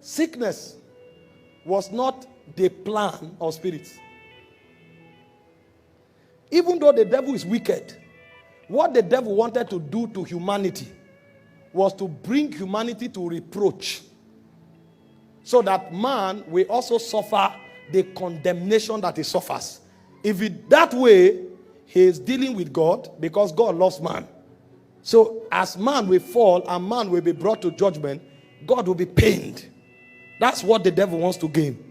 Sickness was not the plan of spirits. Even though the devil is wicked, what the devil wanted to do to humanity was to bring humanity to reproach, so that man will also suffer the condemnation that he suffers. If it that way, he is dealing with God, because God loves man. So as man will fall and man will be brought to judgment, God will be pained. That's what the devil wants to gain.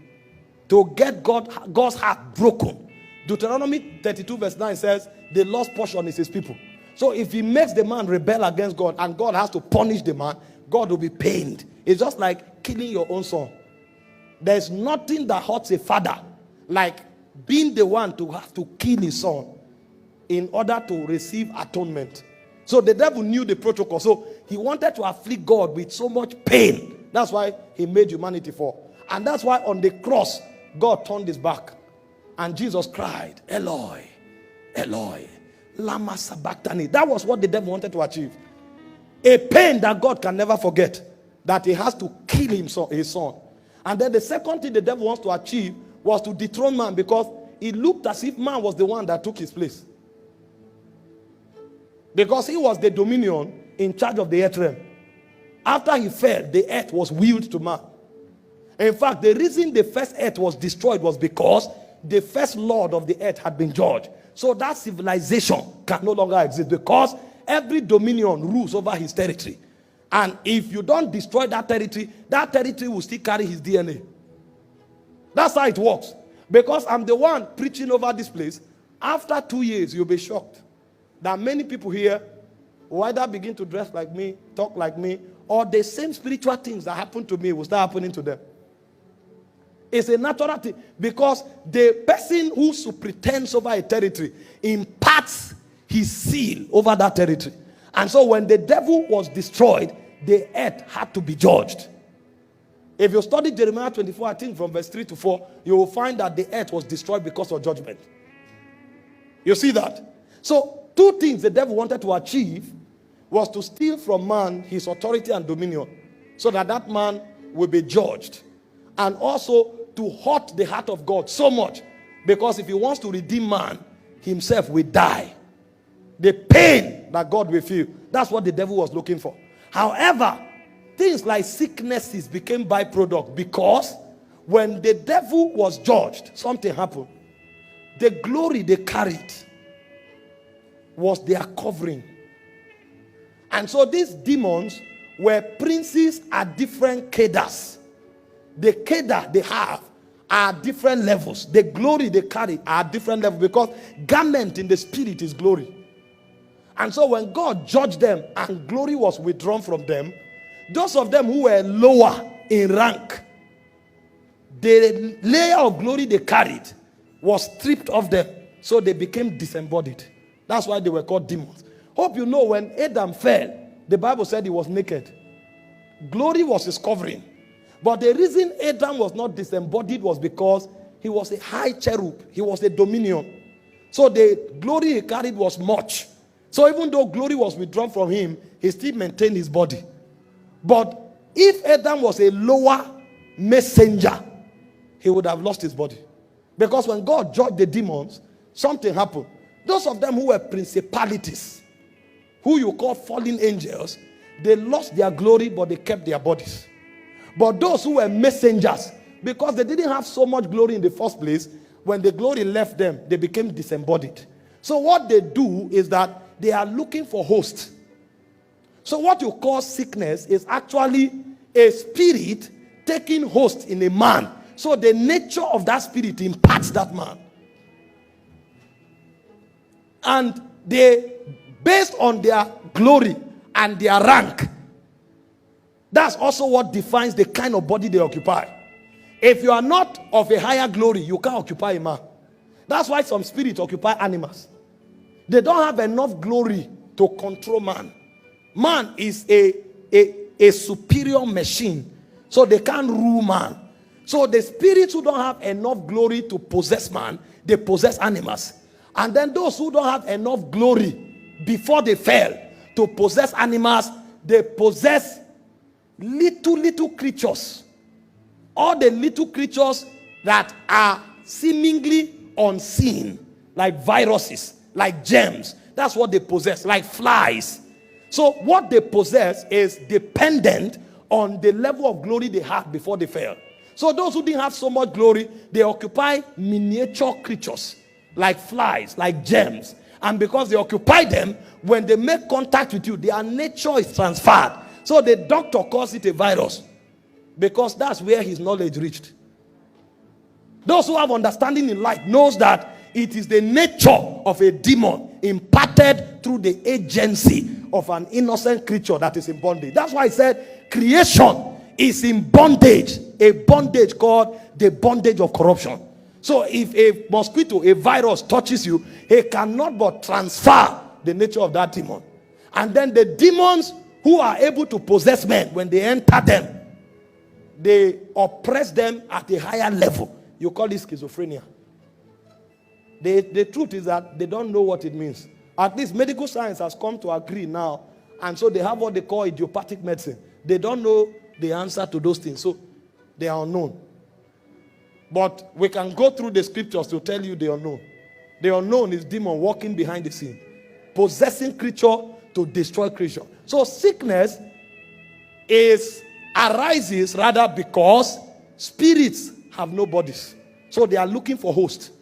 To get God's heart broken. Deuteronomy 32 verse 9 says, the lost portion is his people. So if he makes the man rebel against God and God has to punish the man, God will be pained. It's just like killing your own son. There's nothing that hurts a father like being the one to have to kill his son in order to receive atonement. So the devil knew the protocol. So he wanted to afflict God with so much pain. That's why he made humanity fall. And that's why on the cross, God turned his back. And Jesus cried, Eloi, Eloi, lama sabachthani. That was what the devil wanted to achieve. A pain that God can never forget. That he has to kill his son. And then the second thing the devil wants to achieve was to dethrone man, because it looked as if man was the one that took his place. Because he was the dominion in charge of the earth realm. After he fell, the earth was willed to man. In fact, the reason the first earth was destroyed was because the first lord of the earth had been judged. So that civilization can no longer exist, because every dominion rules over his territory. And if you don't destroy that territory will still carry his DNA. That's how it works. Because I'm the one preaching over this place. After 2 years, you'll be shocked that many people here will either begin to dress like me, talk like me, or the same spiritual things that happen to me will start happening to them. It's a natural thing, because the person who pretends over a territory imparts his seal over that territory. And so when the devil was destroyed, the earth had to be judged. If you study Jeremiah 24, I think from verse 3 to 4, you will find that the earth was destroyed because of judgment. You see that? So, two things the devil wanted to achieve was to steal from man his authority and dominion, so that that man will be judged. And also to hurt the heart of God so much, because if he wants to redeem man, himself will die. The pain that God will feel, that's what the devil was looking for. However, things like sicknesses became byproduct, because when the devil was judged, something happened. The glory they carried was their covering. And so these demons were princes at different cadres. The cadre they have are different levels. The glory they carry are different levels, because garment in the spirit is glory. And so when God judged them and glory was withdrawn from them, those of them who were lower in rank, the layer of glory they carried was stripped off them, so they became disembodied. That's why they were called demons. Hope you know, when Adam fell, the Bible said he was naked. Glory was his covering. But the reason Adam was not disembodied was because he was a high cherub. He was a dominion. So the glory he carried was much. So even though glory was withdrawn from him, he still maintained his body. But if Adam was a lower messenger, he would have lost his body. Because when God judged the demons, something happened. Those of them who were principalities, who you call fallen angels, they lost their glory, but they kept their bodies. But those who were messengers, because they didn't have so much glory in the first place, when the glory left them, they became disembodied. So what they do is that they are looking for hosts. So what you call sickness is actually a spirit taking host in a man. So the nature of that spirit imparts that man. And they, based on their glory and their rank, that's also what defines the kind of body they occupy. If you are not of a higher glory, you can't occupy a man. That's why some spirits occupy animals. They don't have enough glory to control man. Man is a superior machine, so they can't rule man. So the spirits who don't have enough glory to possess man, they possess animals. And then those who don't have enough glory before they fell to possess animals, they possess little creatures All the little creatures that are seemingly unseen, like viruses, like germs, that's what they possess, like flies. So what they possess is dependent on the level of glory they had before they fell. So those who didn't have so much glory, they occupy miniature creatures, like flies, like germs. And because they occupy them, when they make contact with you, their nature is transferred. So the doctor calls it a virus, because that's where his knowledge reached. Those who have understanding in life knows that it is the nature of a demon imparted through the agency of an innocent creature that is in bondage. That's why I said creation is in bondage, a bondage called the bondage of corruption. So if a mosquito, a virus touches you, it cannot but transfer the nature of that demon. And then the demons who are able to possess men, when they enter them, they oppress them at a higher level. You call it schizophrenia. The truth is that they don't know what it means. At least medical science has come to agree now. And so they have what they call idiopathic medicine. They don't know the answer to those things. So they are unknown. But we can go through the scriptures to tell you the unknown. The unknown is demon walking behind the scene, possessing creature to destroy creature. So sickness arises rather because spirits have no bodies. So they are looking for host.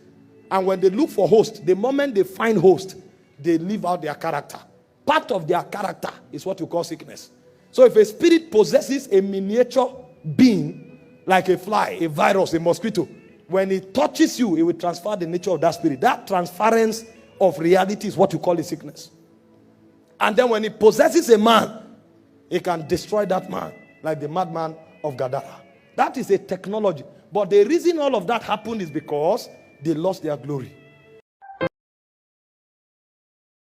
And when they look for host, the moment they find host, they live out their character. Part of their character is what you call sickness. So if a spirit possesses a miniature being, like a fly, a virus, a mosquito, when it touches you, it will transfer the nature of that spirit. That transference of reality is what you call a sickness. And then when it possesses a man, it can destroy that man, like the madman of Gadara. That is a technology. But the reason all of that happened is because they lost their glory.